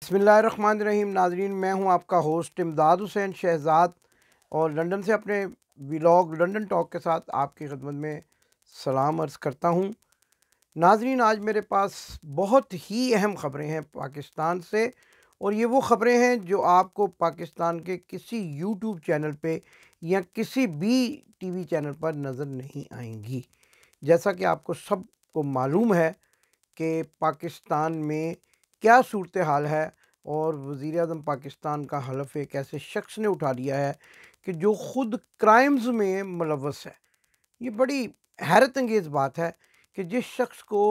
बिस्मिल्लाहिर्रहमानिर्रहीम। नाजरीन, मैं हूं आपका होस्ट इमदाद हुसैन शहजाद और लंदन से अपने व्लॉग लंदन टॉक के साथ आपकी खिदमत में सलाम अर्ज़ करता हूं। नाजरीन, आज मेरे पास बहुत ही अहम ख़बरें हैं पाकिस्तान से, और ये वो ख़बरें हैं जो आपको पाकिस्तान के किसी यूट्यूब चैनल पे या किसी भी टीवी चैनल पर नज़र नहीं आएंगी। जैसा कि आपको सबको मालूम है कि पाकिस्तान में क्या सूरत हाल है, और वज़ीर आज़म पाकिस्तान का हलफ एक ऐसे शख्स ने उठा लिया है कि जो ख़ुद क्राइम्स में मुलव्वस है। ये बड़ी हैरत अंगेज़ बात है कि जिस शख्स को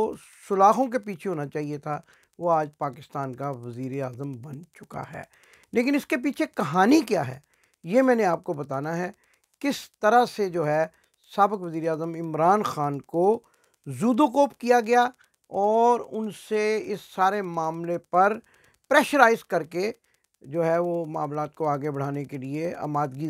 सुलाखों के पीछे होना चाहिए था, वो आज पाकिस्तान का वज़ीर आज़म बन चुका है। लेकिन इसके पीछे कहानी क्या है, ये मैंने आपको बताना है। किस तरह से जो है साबिक़ वज़ीर आज़म इमरान ख़ान को ज़ूदोकोप किया गया और उनसे इस सारे मामले पर प्रेशराइज़ करके जो है वो मामलात को आगे बढ़ाने के लिए आमादगी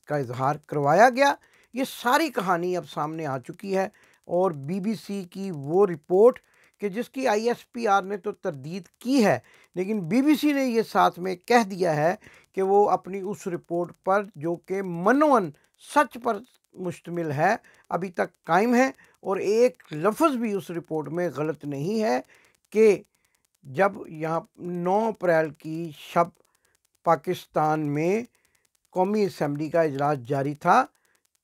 का इज़हार करवाया गया। ये सारी कहानी अब सामने आ चुकी है, और बीबीसी की वो रिपोर्ट कि जिसकी आईएसपीआर ने तो तरदीद की है, लेकिन बीबीसी ने ये साथ में कह दिया है कि वो अपनी उस रिपोर्ट पर, जो कि मनोअन सच पर मुश्तमिल है, अभी तक कायम है। और एक लफ्ज़ भी उस रिपोर्ट में गलत नहीं है कि जब यहाँ 9 अप्रैल की शब पाकिस्तान में कौमी असम्बली का इजलास जारी था,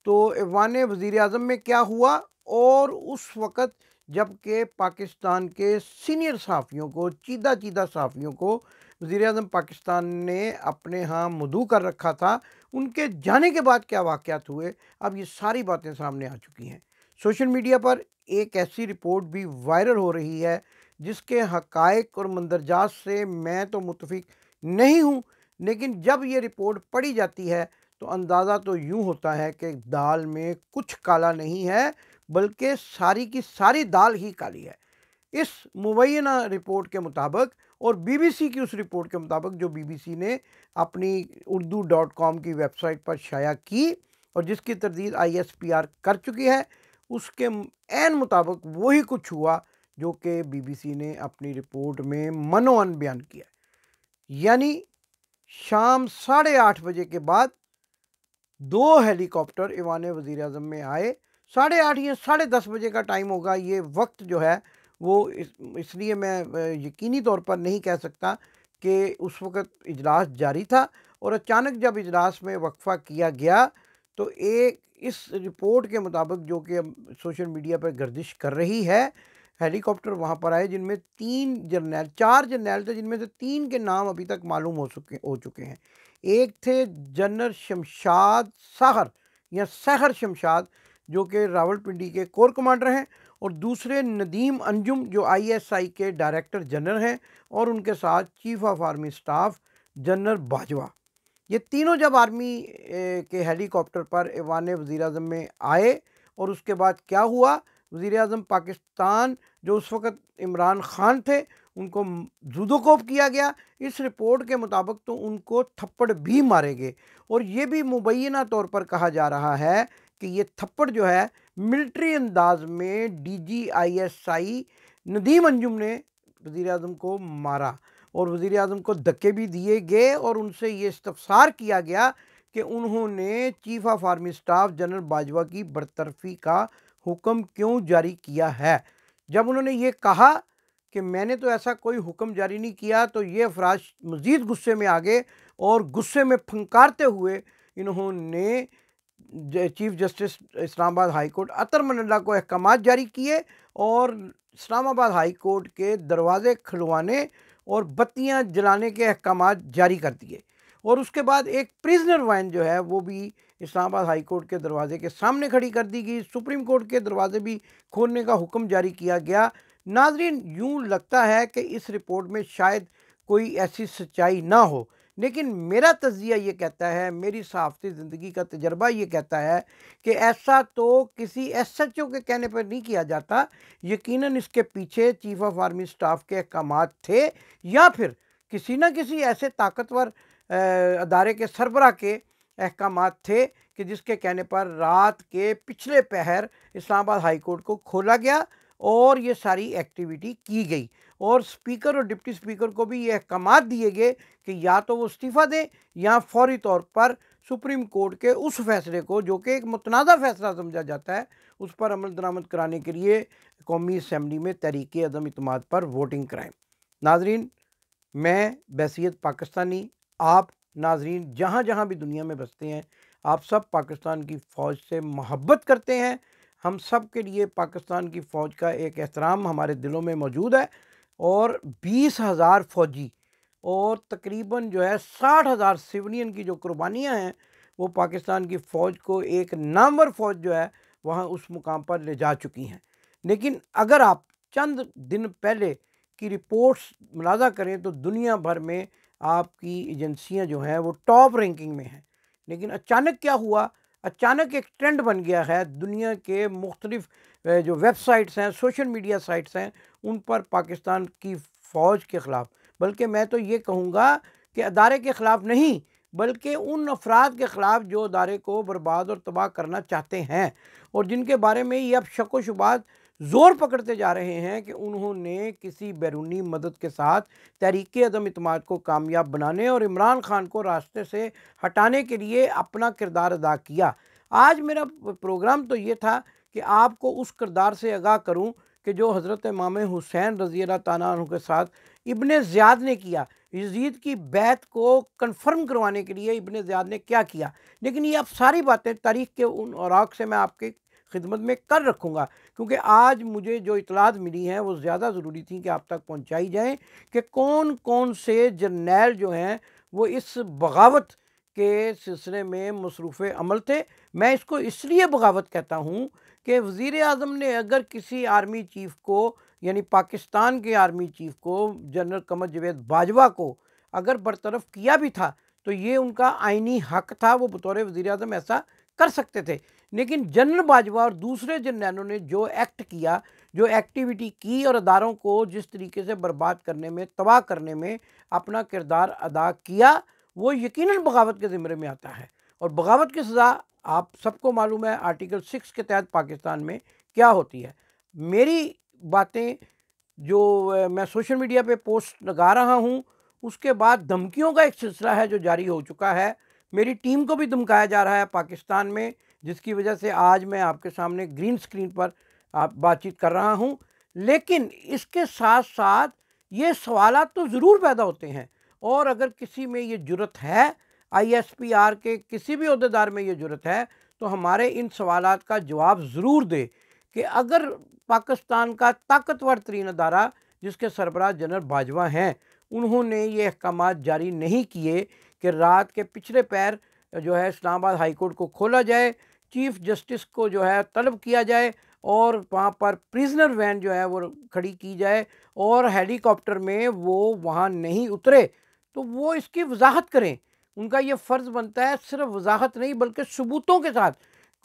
तो ऐवान वज़ीर आज़म में क्या हुआ, और उस वक़्त जबकि पाकिस्तान के सीनियर सहाफ़ियों को, चीदा सहाफ़ियों को वज़ीर आज़म पाकिस्तान ने अपने यहाँ मदऊ कर रखा था, उनके जाने के बाद क्या वाक़यात हुए, अब ये सारी बातें सामने आ चुकी हैं। सोशल मीडिया पर एक ऐसी रिपोर्ट भी वायरल हो रही है जिसके हक़ाइक़ और मंदरजात से मैं तो मुत्तफ़िक नहीं हूँ, लेकिन जब ये रिपोर्ट पढ़ी जाती है तो अंदाज़ा तो यूँ होता है कि दाल में कुछ काला नहीं है, बल्कि सारी की सारी दाल ही काली है। इस मुबैना रिपोर्ट के मुताबिक, और बीबीसी की उस रिपोर्ट के मुताबिक जो बीबीसी ने अपनी urdu.com की वेबसाइट पर शाया की और जिसकी तरदीद आईएसपीआर कर चुकी है, उसके ऐन मुताबिक वही कुछ हुआ जो कि बीबीसी ने अपनी रिपोर्ट में मनोअन बयान किया। यानी शाम 8:30 बजे के बाद 2 हेलीकॉप्टर ऐवान वज़ीर आज़म में आए। 8:30 या 10:30 बजे का टाइम होगा। ये वक्त जो है वो इसलिए मैं यकीनी तौर पर नहीं कह सकता कि उस वक़्त इजलास जारी था, और अचानक जब इजलास में वक्फ़ा किया गया तो एक इस रिपोर्ट के मुताबिक, जो कि सोशल मीडिया पर गर्दिश कर रही है, हेलीकॉप्टर वहाँ पर आए जिनमें 4 जर्नैल थे, जिनमें से 3 के नाम अभी तक मालूम हो चुके हैं। एक थे जनरल शमशाद साहर या सहर शमशाद, जो कि रावलपिंडी के कोर कमांडर हैं, और दूसरे नदीम अंजुम जो आईएसआई के डायरेक्टर जनरल हैं, और उनके साथ chief of army staff general Bajwa. ये तीनों जब आर्मी के हेलीकॉप्टर पर ऐवान वज़ीर आज़म में आए, और उसके बाद क्या हुआ, वज़ीर आज़म पाकिस्तान जो उस वक़्त इमरान ख़ान थे, उनको ज़ूदोकोप किया गया। इस रिपोर्ट के मुताबिक तो उनको थप्पड़ भी मारे गए, और ये भी मुबैना तौर पर कहा जा रहा है कि ये थप्पड़ जो है मिलिट्री अंदाज में डीजीआईएसआई नदीम अंजुम ने वज़ीर आज़म को मारा, और वज़ीर आज़म को धक्के भी दिए गए, और उनसे ये इस्तफ़सार किया गया कि उन्होंने chief of army staff general Bajwa की बरतरफ़ी का हुक्म क्यों जारी किया है। जब उन्होंने ये कहा कि मैंने तो ऐसा कोई हुक्म जारी नहीं किया, तो ये अफराद मज़ीद गुस्से में आ गए, और गुस्से में फंकारते हुए इन्होंने chief justice Islamabad high court Athar Minallah को अहकामात जारी किए, और इस्लामाबाद हाई कोर्ट के दरवाजे खुलवाने और बत्तियां जलाने के अहकामात जारी कर दिए। और उसके बाद एक प्रिजनर वैन जो है वो भी इस्लामाबाद हाई कोर्ट के दरवाजे के सामने खड़ी कर दी गई। सुप्रीम कोर्ट के दरवाजे भी खोलने का हुक्म जारी किया गया। नाजरीन, यूँ लगता है कि इस रिपोर्ट में शायद कोई ऐसी सच्चाई ना हो, लेकिन मेरा तज़िया ये कहता है, मेरी सहाफ़ती ज़िंदगी का तजर्बा ये कहता है कि ऐसा तो किसी एसएचओ के कहने पर नहीं किया जाता। यकीनन इसके पीछे चीफ ऑफ आर्मी स्टाफ के अहकामात थे, या फिर किसी न किसी ऐसे ताकतवर अदारे के सरबराह के अहकामात थे कि जिसके कहने पर रात के पिछले पहर इस्लामाबाद हाई कोर्ट को खोला गया और ये सारी एक्टिविटी की गई। और स्पीकर और डिप्टी स्पीकर को भी ये अहकामात दिए गए कि या तो वो इस्तीफ़ा दें या फौरी तौर पर सुप्रीम कोर्ट के उस फैसले को, जो कि एक मुतनाज़ा फैसला समझा जाता है, उस पर अमल दरामद कराने के लिए कौमी असम्बली में तहरीक अदम इत्मीनान पर वोटिंग कराएं। नाजरीन, मैं बहसीत पाकिस्तानी, आप नाजरीन जहाँ जहाँ भी दुनिया में बसते हैं, आप सब पाकिस्तान की फ़ौज से मोहब्बत करते हैं। हम सब के लिए पाकिस्तान की फ़ौज का एक एहतराम हमारे दिलों में मौजूद है और 20,000 फ़ौजी और तकरीबन जो है 60,000 सिविलियन की जो कुर्बानियाँ हैं, वो पाकिस्तान की फ़ौज को एक नामवर फ़ौज जो है वहाँ उस मुकाम पर ले जा चुकी हैं। लेकिन अगर आप चंद दिन पहले की रिपोर्ट्स मुलाज़ा करें तो दुनिया भर में आपकी एजेंसियां जो हैं वो टॉप रैंकिंग में हैं। लेकिन अचानक क्या हुआ, अचानक एक ट्रेंड बन गया है, दुनिया के मुख्तलिफ जो वेबसाइट्स हैं, सोशल मीडिया साइट्स हैं, उन पर पाकिस्तान की फ़ौज के ख़िलाफ़, बल्कि मैं तो ये कहूँगा कि अदारे के ख़िलाफ़ नहीं, बल्कि उन अफराद के ख़िलाफ़ जो अदारे को बर्बाद और तबाह करना चाहते हैं और जिनके बारे में ये अब शक व शुबात ज़ोर पकड़ते जा रहे हैं कि उन्होंने किसी बैरूनी मदद के साथ तहरीक अदम इत्मीनान को कामयाब बनाने और इमरान खान को रास्ते से हटाने के लिए अपना किरदार अदा किया। आज मेरा प्रोग्राम तो ये था कि आपको उस किरदार से आगाह करूं कि जो हज़रत इमाम हुसैन रज़ी अल्लाह ताला अन्हु के साथ इब्ने ज़ियाद ने किया, यजीद की बैत को कन्फर्म करवाने के लिए इब्ने ज़ियाद ने क्या किया। लेकिन ये अब सारी बातें तारीख़ के उन औराक से मैं आपके खिदमत में कर रखूँगा, क्योंकि आज मुझे जो इतलात मिली हैं वो ज़्यादा ज़रूरी थी कि आप तक पहुँचाई जाएँ कि कौन कौन से जर्नैल जो हैं वो इस बगावत के सिलसिले में मसरूफ़ अमल थे। मैं इसको इसलिए बगावत कहता हूँ कि वज़ीर आज़म ने अगर किसी आर्मी चीफ़ को, यानी पाकिस्तान के आर्मी चीफ़ को, जनरल कमर जावेद बाजवा को अगर बरतरफ किया भी था तो ये उनका आइनी हक था, वो बतौर वज़ीर आज़म ऐसा कर सकते थे। लेकिन जनरल बाजवा और दूसरे जनरलों ने जो एक्ट किया, जो एक्टिविटी की और अदारों को जिस तरीके से बर्बाद करने में, तबाह करने में अपना किरदार अदा किया, वो यकीनन बगावत के ज़िम्मे में आता है। और बगावत की सज़ा आप सबको मालूम है आर्टिकल 6 के तहत पाकिस्तान में क्या होती है। मेरी बातें जो मैं सोशल मीडिया पे पोस्ट लगा रहा हूँ, उसके बाद धमकियों का एक सिलसिला है जो जारी हो चुका है। मेरी टीम को भी धमकाया जा रहा है पाकिस्तान में, जिसकी वजह से आज मैं आपके सामने ग्रीन स्क्रीन पर आप बातचीत कर रहा हूं। लेकिन इसके साथ साथ ये सवालात तो ज़रूर पैदा होते हैं, और अगर किसी में ये जुर्रत है, ISPR के किसी भी ओहदेदार में ये जुर्रत है, तो हमारे इन सवालात का जवाब ज़रूर दे कि अगर पाकिस्तान का ताकतवर तरीन अदारा जिसके सरबराह जनरल बाजवा हैं, उन्होंने ये अहकामात जारी नहीं किए कि रात के पिछले पैर जो है इस्लामाबाद हाई कोर्ट को खोला जाए, चीफ जस्टिस को जो है तलब किया जाए और वहाँ पर प्रिजनर वैन जो है वो खड़ी की जाए और हेलीकॉप्टर में वो वहाँ नहीं उतरे, तो वो इसकी वजाहत करें। उनका ये फ़र्ज़ बनता है, सिर्फ वजाहत नहीं बल्कि सबूतों के साथ,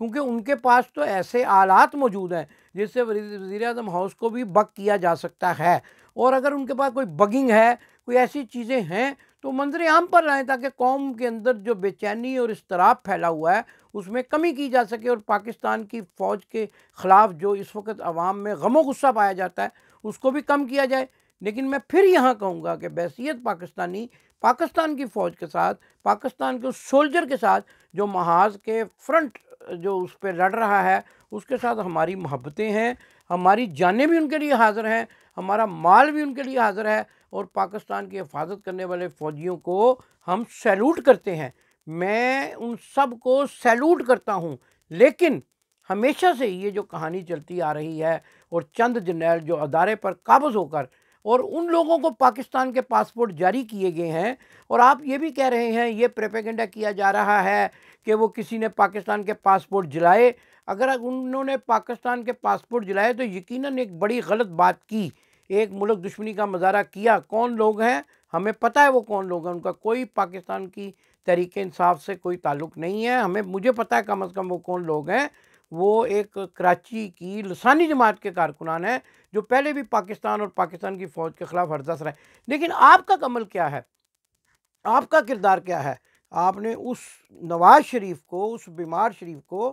क्योंकि उनके पास तो ऐसे आलात मौजूद हैं जिससे वज़ीर आज़म हाउस को भी बग किया जा सकता है। और अगर उनके पास कोई बगिंग है, कोई ऐसी चीज़ें हैं, तो मंजर आम पर लाएँ ताकि कौम के अंदर जो बेचैनी और इज़्तिराब फैला हुआ है उसमें कमी की जा सके और पाकिस्तान की फ़ौज के ख़िलाफ़ जो इस वक्त आवाम में गम व गुस्सा पाया जाता है उसको भी कम किया जाए। लेकिन मैं फिर यहाँ कहूँगा कि बहसीत पाकिस्तानी, पाकिस्तान की फ़ौज के साथ, पाकिस्तान के उस सोल्जर के साथ जो महाज के फ्रंट जो उस पर लड़ रहा है, उसके साथ हमारी मोहब्बतें हैं, हमारी जानें भी उनके लिए हाज़िर हैं, हमारा माल भी उनके लिए हाज़िर है, और पाकिस्तान की हिफाजत करने वाले फ़ौजियों को हम सैल्यूट करते हैं। मैं उन सब को सैल्यूट करता हूँ। लेकिन हमेशा से ये जो कहानी चलती आ रही है और चंद जर्नैल जो अदारे पर काबज़ होकर और उन लोगों को पाकिस्तान के पासपोर्ट जारी किए गए हैं, और आप ये भी कह रहे हैं, ये प्रोपेगेंडा किया जा रहा है कि वो किसी ने पाकिस्तान के पासपोर्ट जलाए। अगर उन्होंने पाकिस्तान के पासपोर्ट जलाए तो यकीनन एक बड़ी गलत बात की, एक मुल्क दुश्मनी का मुजाहरा किया। कौन लोग हैं हमें पता है, वो कौन लोग हैं, उनका कोई पाकिस्तान की तहरीक इंसाफ से कोई ताल्लुक़ नहीं है। मुझे पता है कम से कम वो कौन लोग हैं। वो एक कराची की लसानी जमात के कारकुनान हैं जो पहले भी पाकिस्तान और पाकिस्तान की फ़ौज के ख़िलाफ़ हरदस रहे। लेकिन आपका अमल क्या है, आपका किरदार क्या है? आपने उस नवाज़ शरीफ को, उस बीमार शरीफ को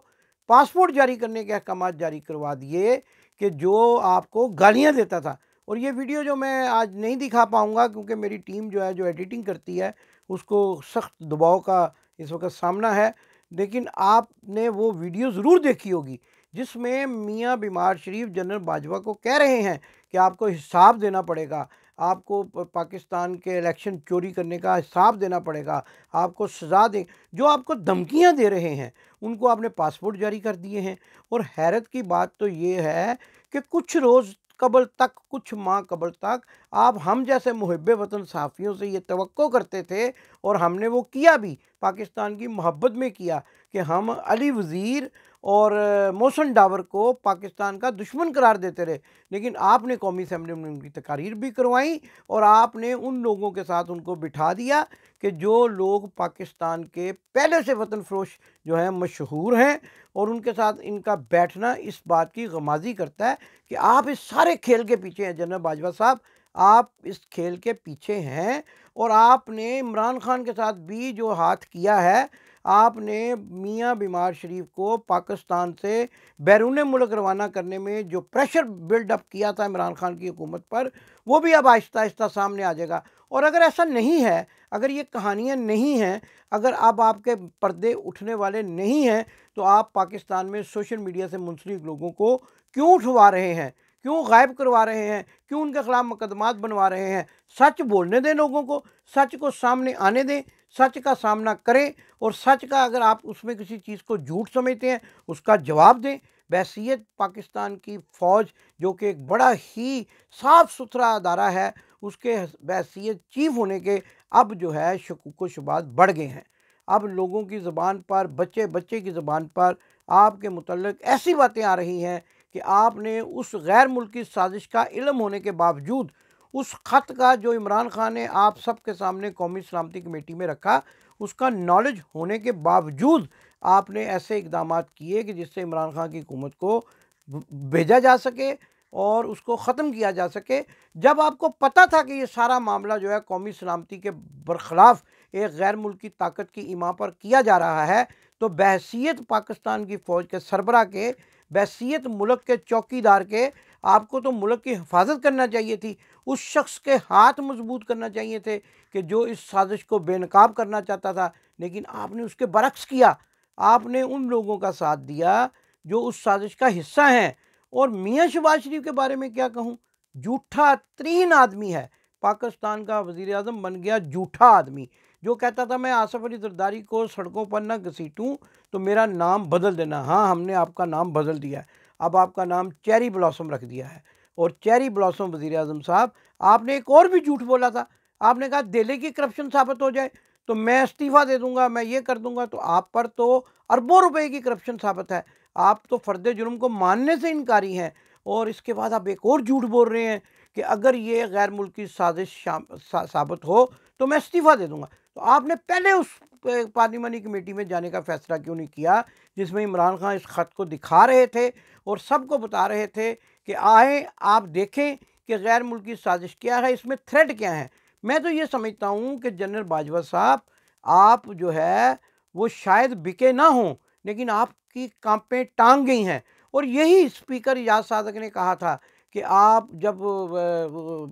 पासपोर्ट जारी करने के अहकामात जारी करवा दिए कि जो आपको गालियाँ देता था। और ये वीडियो जो मैं आज नहीं दिखा पाऊँगा क्योंकि मेरी टीम जो है, जो एडिटिंग करती है, उसको सख्त दबाव का इस वक्त सामना है। लेकिन आपने वो वीडियो ज़रूर देखी होगी जिसमें मियाँ बीमार शरीफ जनरल बाजवा को कह रहे हैं कि आपको हिसाब देना पड़ेगा, आपको पाकिस्तान के इलेक्शन चोरी करने का हिसाब देना पड़ेगा, आपको सज़ा दें। जो आपको धमकियां दे रहे हैं उनको आपने पासपोर्ट जारी कर दिए हैं। और हैरत की बात तो ये है कि कुछ रोज़ कबल तक, कुछ माह कबल तक आप हम जैसे मुहिब्बे वतन सहाफ़ियों से ये तवक्को करते थे, और हमने वो किया भी, पाकिस्तान की मोहब्बत में किया, कि हम अली वज़ीर और मोहसिन डावर को पाकिस्तान का दुश्मन करार देते रहे। लेकिन आपने कौमी असम्बली में उनकी तकारीर भी करवाई और आपने उन लोगों के साथ उनको बिठा दिया कि जो लोग पाकिस्तान के पहले से वतन फ़रोश जो हैं, मशहूर हैं, और उनके साथ इनका बैठना इस बात की गमाज़ी करता है कि आप इस सारे खेल के पीछे हैं। जनरल बाजवा साहब, आप इस खेल के पीछे हैं, और आपने इमरान खान के साथ भी जो हाथ किया है, आपने मियाँ बीमार शरीफ को पाकिस्तान से बैरून मुल्क रवाना करने में जो प्रेशर बिल्डअप किया था इमरान खान की हुकूमत पर, वो भी अब आहिस्ता आहिस्ता सामने आ जाएगा। और अगर ऐसा नहीं है, अगर ये कहानियाँ नहीं हैं, अगर अब आपके पर्दे उठने वाले नहीं हैं, तो आप पाकिस्तान में सोशल मीडिया से मुंसलिक लोगों को क्यों उठवा रहे हैं, क्यों गायब करवा रहे हैं, क्यों उनके खिलाफ मुकदमात बनवा रहे हैं? सच बोलने दें लोगों को, सच को सामने आने दें, सच का सामना करें, और सच का अगर आप उसमें किसी चीज़ को झूठ समझते हैं उसका जवाब दें। बहसीत पाकिस्तान की फ़ौज, जो कि एक बड़ा ही साफ़ सुथरा अदारा है, उसके बहसीत चीफ होने के अब जो है शकूक व शुबात बढ़ गए हैं। अब लोगों की ज़बान पर, बच्चे बच्चे की ज़बान पर आपके मुतल्लिक़ ऐसी बातें आ रही हैं कि आपने उस गैर मुल्की साजिश का इल्म होने के बावजूद, उस ख़त का जो इमरान खान ने आप सबके सामने कौमी सलामती कमेटी में रखा, उसका नॉलेज होने के बावजूद आपने ऐसे इक़दामात किए कि जिससे इमरान खान की हुकूमत को भेजा जा सके और उसको ख़त्म किया जा सके। जब आपको पता था कि ये सारा मामला जो है कौमी सलामती के बरखिलाफ़ एक गैर मुल्की ताकत की इमा पर किया जा रहा है, तो बहसीत पाकिस्तान की फ़ौज के सरबरा के, बहसीत मुल्क के चौकीदार के, आपको तो मुल्क की हिफाजत करना चाहिए थी। उस शख्स के हाथ मजबूत करना चाहिए थे कि जो इस साजिश को बेनकाब करना चाहता था, लेकिन आपने उसके बरक्स किया। आपने उन लोगों का साथ दिया जो उस साजिश का हिस्सा हैं। और मियाँ शहबाज शरीफ के बारे में क्या कहूँ, झूठा तरीन आदमी है। पाकिस्तान का वज़ीर आज़म बन गया झूठा आदमी, जो कहता था मैं आसिफ अली ज़रदारी को सड़कों पर ना घसीटूँ तो मेरा नाम बदल देना। हाँ, हमने आपका नाम बदल दिया है, अब आपका नाम चेरी ब्लॉसम रख दिया है। और चेरी ब्लॉसम वज़ीर आज़म साहब, आपने एक और भी झूठ बोला था। आपने कहा दिल्ली की करप्शन साबित हो जाए तो मैं इस्तीफ़ा दे दूंगा, मैं ये कर दूंगा। तो आप पर तो अरबों रुपए की करप्शन साबित है, आप तो फ़र्द जुर्म को मानने से इनकारी हैं। और इसके बाद आप एक और झूठ बोल रहे हैं कि अगर ये गैर मुल्की साजिश साबित हो तो मैं इस्तीफ़ा दे दूंगा। तो आपने पहले उस पार्लिमानी कमेटी में जाने का फ़ैसला क्यों नहीं किया जिसमें इमरान खान इस ख़त को दिखा रहे थे और सबको बता रहे थे कि आए आप देखें कि गैर मुल्की साजिश क्या है, इसमें थ्रेड क्या है। मैं तो ये समझता हूँ कि जनरल बाजवा साहब, आप जो है वो शायद बिके ना हों, लेकिन आपकी कांपें टांग गई हैं। और यही स्पीकर इजाज़ सादक ने कहा था कि आप जब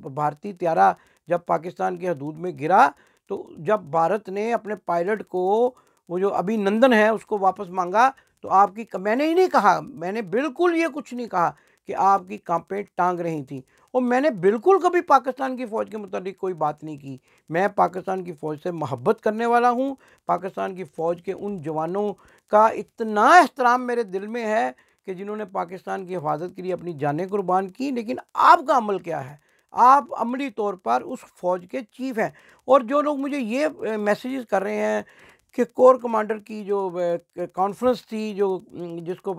भारतीय त्यारा जब पाकिस्तान की हदूद में गिरा, तो जब भारत ने अपने पायलट को, वो जो अभिनंदन है, उसको वापस मांगा, तो आपकी, मैंने ही नहीं कहा, मैंने बिल्कुल ये कुछ नहीं कहा कि आपकी कांपें टांग रही थी। और मैंने बिल्कुल कभी पाकिस्तान की फ़ौज के मुतालिक कोई बात नहीं की। मैं पाकिस्तान की फ़ौज से मोहब्बत करने वाला हूँ। पाकिस्तान की फ़ौज के उन जवानों का इतना एहतराम मेरे दिल में है कि जिन्होंने पाकिस्तान की हिफाजत के लिए अपनी जानें कुर्बान की। लेकिन आपका अमल क्या है? आप अमली तौर पर उस फ़ौज के चीफ हैं। और जो लोग मुझे ये मैसेजेस कर रहे हैं कि कोर कमांडर की जो कॉन्फ्रेंस थी, जो जिसको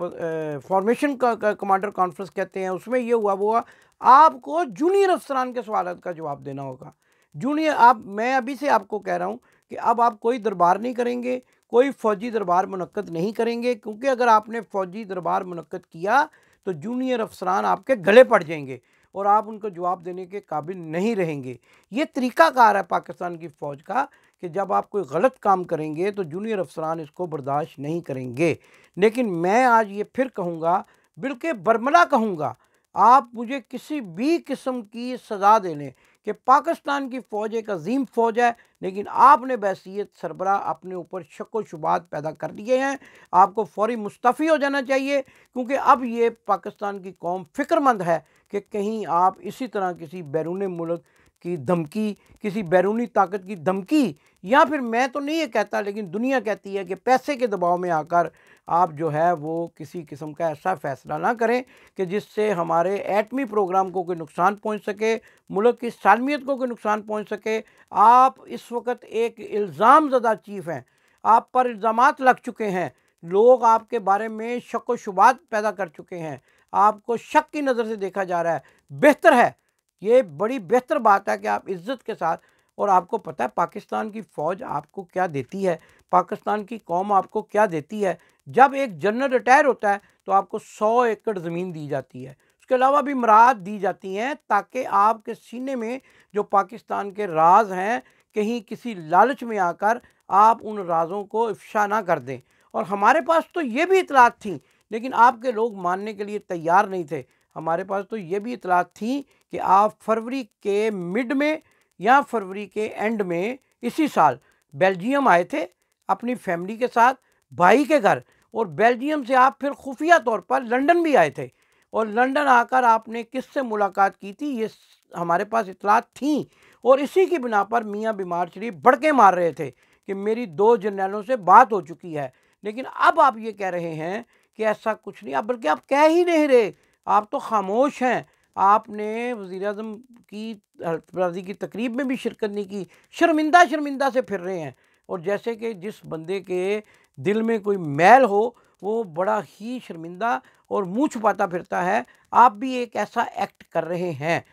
फॉर्मेशन का कमांडर कॉन्फ्रेंस कहते हैं, उसमें ये हुआ वो हुआ, आपको जूनियर अफसरान के सवाल का जवाब देना होगा। जूनियर, आप, मैं अभी से आपको कह रहा हूँ कि अब आप कोई दरबार नहीं करेंगे, कोई फ़ौजी दरबार मुनक्कद नहीं करेंगे, क्योंकि अगर आपने फ़ौजी दरबार मुनक्कद किया तो जूनियर अफसरान आपके गले पड़ जाएंगे और आप उनको जवाब देने के काबिल नहीं रहेंगे। ये तरीक़ाकार है पाकिस्तान की फ़ौज का कि जब आप कोई गलत काम करेंगे तो जूनियर अफसरान इसको बर्दाश्त नहीं करेंगे। लेकिन मैं आज ये फिर कहूँगा, बिल्कुल बरमला कहूँगा, आप मुझे किसी भी किस्म की सज़ा दे लें कि पाकिस्तान की फ़ौज एक अजीम फ़ौज है, लेकिन आपने बहैसियत सरबराह अपने ऊपर शक व शुबात पैदा कर दिए हैं। आपको फ़ौरी मुस्तफ़ी हो जाना चाहिए, क्योंकि अब ये पाकिस्तान की कौम फ़िक्रमंद है कि कहीं आप इसी तरह किसी बैरून मुल्क की धमकी, किसी बैरूनी ताकत की धमकी, या फिर मैं तो नहीं ये कहता लेकिन दुनिया कहती है कि पैसे के दबाव में आकर आप जो है वो किसी किस्म का ऐसा फ़ैसला ना करें कि जिससे हमारे एटमी प्रोग्राम को कोई नुकसान पहुंच सके, मुल्क की सालमियत को कोई नुकसान पहुंच सके। आप इस वक्त एक इल्ज़ाम ज़दा चीफ़ हैं, आप पर इल्ज़ामात लग चुके हैं, लोग आपके बारे में शक व शुबात पैदा कर चुके हैं, आपको शक की नज़र से देखा जा रहा है। बेहतर है, ये बड़ी बेहतर बात है कि आप इज़्ज़त के साथ, और आपको पता है पाकिस्तान की फ़ौज आपको क्या देती है, पाकिस्तान की कौम आपको क्या देती है। जब एक जनरल रिटायर होता है तो आपको 100 एकड़ ज़मीन दी जाती है, उसके अलावा भी मराद दी जाती हैं ताकि आपके सीने में जो पाकिस्तान के राज हैं, कहीं किसी लालच में आकर आप उन राज़ों को इफ़शा ना कर दें। और हमारे पास तो ये भी इतलात थी, लेकिन आपके लोग मानने के लिए तैयार नहीं थे। हमारे पास तो ये भी इतलात थी कि आप फरवरी के मिड में या फरवरी के एंड में इसी साल बेल्जियम आए थे अपनी फैमिली के साथ भाई के घर, और बेल्जियम से आप फिर खुफिया तौर पर लंदन भी आए थे, और लंदन आकर आपने किससे मुलाकात की थी ये हमारे पास इतलात थी। और इसी की बिना पर मियाँ बीमार शरीफ भड़के मार रहे थे कि मेरी 2 जर्नैलों से बात हो चुकी है। लेकिन अब आप ये कह रहे हैं कि ऐसा कुछ नहीं, अब बल्कि आप कह ही नहीं रहे, आप तो खामोश हैं। आपने वज़ीर-ए-आज़म की हल्फबर्दारी की तकरीब में भी शिरकत नहीं की, शर्मिंदा शर्मिंदा से फिर रहे हैं। और जैसे कि जिस बंदे के दिल में कोई मैल हो वो बड़ा ही शर्मिंदा और मुंह छुपाता फिरता है, आप भी एक ऐसा एक्ट कर रहे हैं।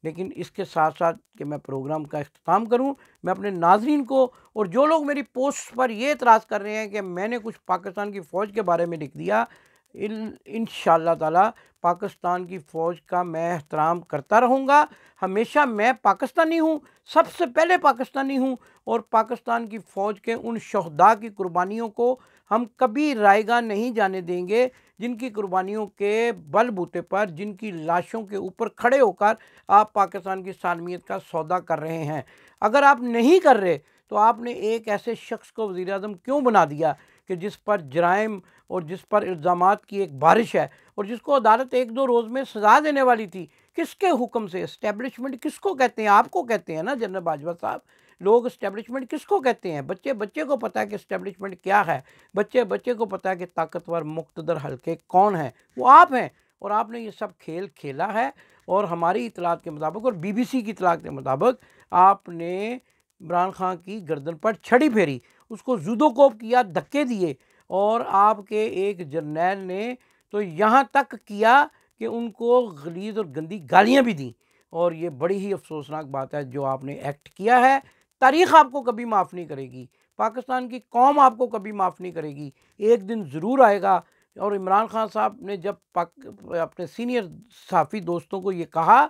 लेकिन इसके साथ साथ कि मैं प्रोग्राम का इख्तिताम करूं, मैं अपने नाजरीन को, और जो लोग मेरी पोस्ट पर ये एतराज़ कर रहे हैं कि मैंने कुछ पाकिस्तान की फ़ौज के बारे में लिख दिया, इंशाअल्लाह ताला पाकिस्तान की फ़ौज का मैं एहतराम करता रहूँगा। हमेशा मैं पाकिस्तानी हूँ, सबसे पहले पाकिस्तानी हूँ, और पाकिस्तान की फ़ौज के उन शहदा की कुर्बानियों को हम कभी रायगा नहीं जाने देंगे, जिनकी कुर्बानियों के बलबूते पर, जिनकी लाशों के ऊपर खड़े होकर आप पाकिस्तान की सालमियत का सौदा कर रहे हैं। अगर आप नहीं कर रहे तो आपने एक ऐसे शख्स को वज़ीर-ए-आज़म क्यों बना दिया कि जिस पर जराइम और जिस पर इल्ज़ामात की एक बारिश है, और जिसको अदालत 1-2 रोज़ में सज़ा देने वाली थी। किसके हुक्म से? एस्टेब्लिशमेंट किसको कहते हैं? आपको कहते हैं ना जनरल बाजवा साहब। लोग एस्टेब्लिशमेंट किसको कहते हैं? बच्चे बच्चे को पता है कि एस्टेब्लिशमेंट क्या है, बच्चे बच्चे को पता है कि ताकतवर मुक़्तदर हल्के कौन हैं, वो आप हैं। और आपने ये सब खेल खेला है, और हमारी इतलात के मुताबिक और BBC की इतलात के मुताबिक आपने इमरान खान की गर्दन पर छड़ी फेरी, उसको ज़ुदोकोप किया, धक्के दिए, और आपके एक जर्नैल ने तो यहाँ तक किया कि उनको गलीज़ और गंदी गालियाँ भी दी। और ये बड़ी ही अफ़सोसनाक बात है जो आपने एक्ट किया है। तारीख़ आपको कभी माफ़ नहीं करेगी, पाकिस्तान की कौम आपको कभी माफ़ नहीं करेगी। एक दिन ज़रूर आएगा। और इमरान खान साहब ने जब अपने सीनियर सहाफ़ी दोस्तों को ये कहा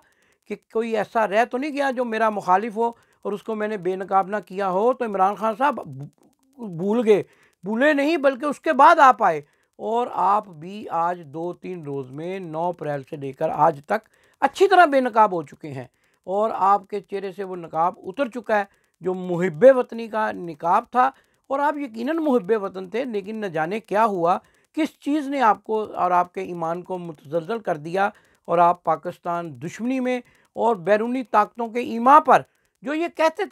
कि कोई ऐसा रह तो नहीं गया जो मेरा मुखालिफ हो और उसको मैंने बेनकाब ना किया हो, तो इमरान खान साहब भूल गए, भूले नहीं बल्कि उसके बाद आप आए। और आप भी आज 2-3 रोज़ में 9 अप्रैल से लेकर आज तक अच्छी तरह बेनकाब हो चुके हैं, और आपके चेहरे से वो नकाब उतर चुका है जो मुहिब्बे वतनी का निकाब था। और आप यकीनन मुहिब्बे वतन थे, लेकिन न जाने क्या हुआ, किस चीज़ ने आपको और आपके ईमान को मुतज़लज़ल कर दिया, और आप पाकिस्तान दुश्मनी में और बैरूनी ताकतों के ईमा पर जो ये कहते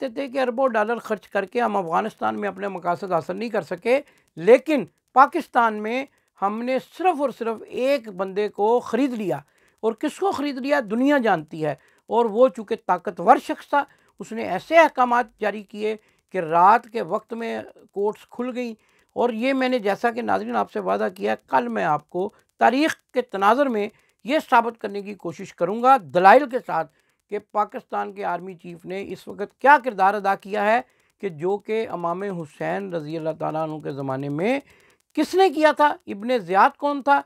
थे, कि अरबों डॉलर खर्च करके हम अफ़गानिस्तान में अपने मकासद हासिल नहीं कर सके, लेकिन पाकिस्तान में हमने सिर्फ़ और सिर्फ एक बंदे को ख़रीद लिया। और किसको ख़रीद लिया दुनिया जानती है। और वो चूँकि ताकतवर शख्स था, उसने ऐसे अहकामात जारी किए कि रात के वक्त में कोर्ट्स खुल गई। और ये मैंने, जैसा कि नाज़रीन आपसे वादा किया, कल मैं आपको तारीख़ के तनाज़ुर में ये साबित करने की कोशिश करूँगा दलाइल के साथ कि पाकिस्तान के आर्मी चीफ़ ने इस वक्त क्या किरदार अदा किया है, कि जो कि इमाम हुसैन रज़ी अल्लाह ताला अन्हु के ज़माने में किसने किया था। इब्ने ज़ियाद कौन था?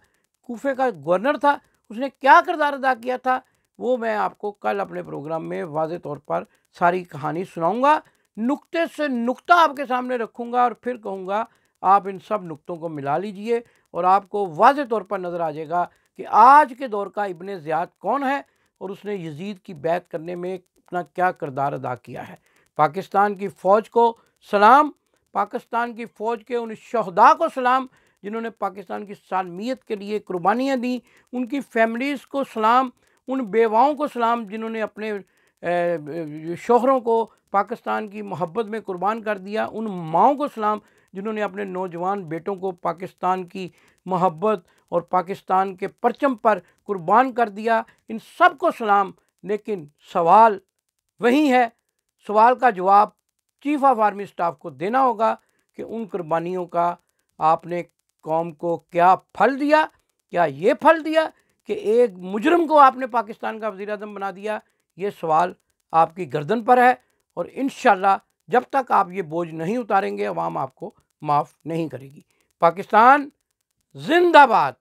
कूफे का गवर्नर था, उसने क्या किरदार अदा किया था, वो मैं आपको कल अपने प्रोग्राम में वाज़े तौर पर सारी कहानी सुनाऊँगा, नुक्ते से नुक्ता आपके सामने रखूँगा, और फिर कहूँगा आप इन सब नुक्तों को मिला लीजिए, और आपको वाज़े तौर पर नज़र आ जाएगा कि आज के दौर का इब्ने ज़ियाद कौन है और उसने यजीद की बैत करने में अपना क्या किरदार अदा किया है। पाकिस्तान की फ़ौज को सलाम, पाकिस्तान की फ़ौज के उन शहदा को सलाम जिन्होंने पाकिस्तान की सालमियत के लिए कुर्बानियाँ दी, उनकी फैमिलीज़ को सलाम, उन बेवाओं को सलाम जिन्होंने अपने शोहरों को पाकिस्तान की मोहब्बत में कुर्बान कर दिया, उन माँओं को सलाम जिन्होंने अपने नौजवान बेटों को पाकिस्तान की मोहब्बत और पाकिस्तान के परचम पर कुर्बान कर दिया। इन सब को सलाम। लेकिन सवाल वही है, सवाल का जवाब चीफ ऑफ आर्मी स्टाफ को देना होगा कि उन कुर्बानियों का आपने कौम को क्या फल दिया। क्या ये फल दिया कि एक मुजरिम को आपने पाकिस्तान का वज़ीर आज़म बना दिया। ये सवाल आपकी गर्दन पर है और इंशाअल्लाह जब तक आप ये बोझ नहीं उतारेंगे अवाम आपको माफ़ नहीं करेगी। पाकिस्तान जिंदाबाद।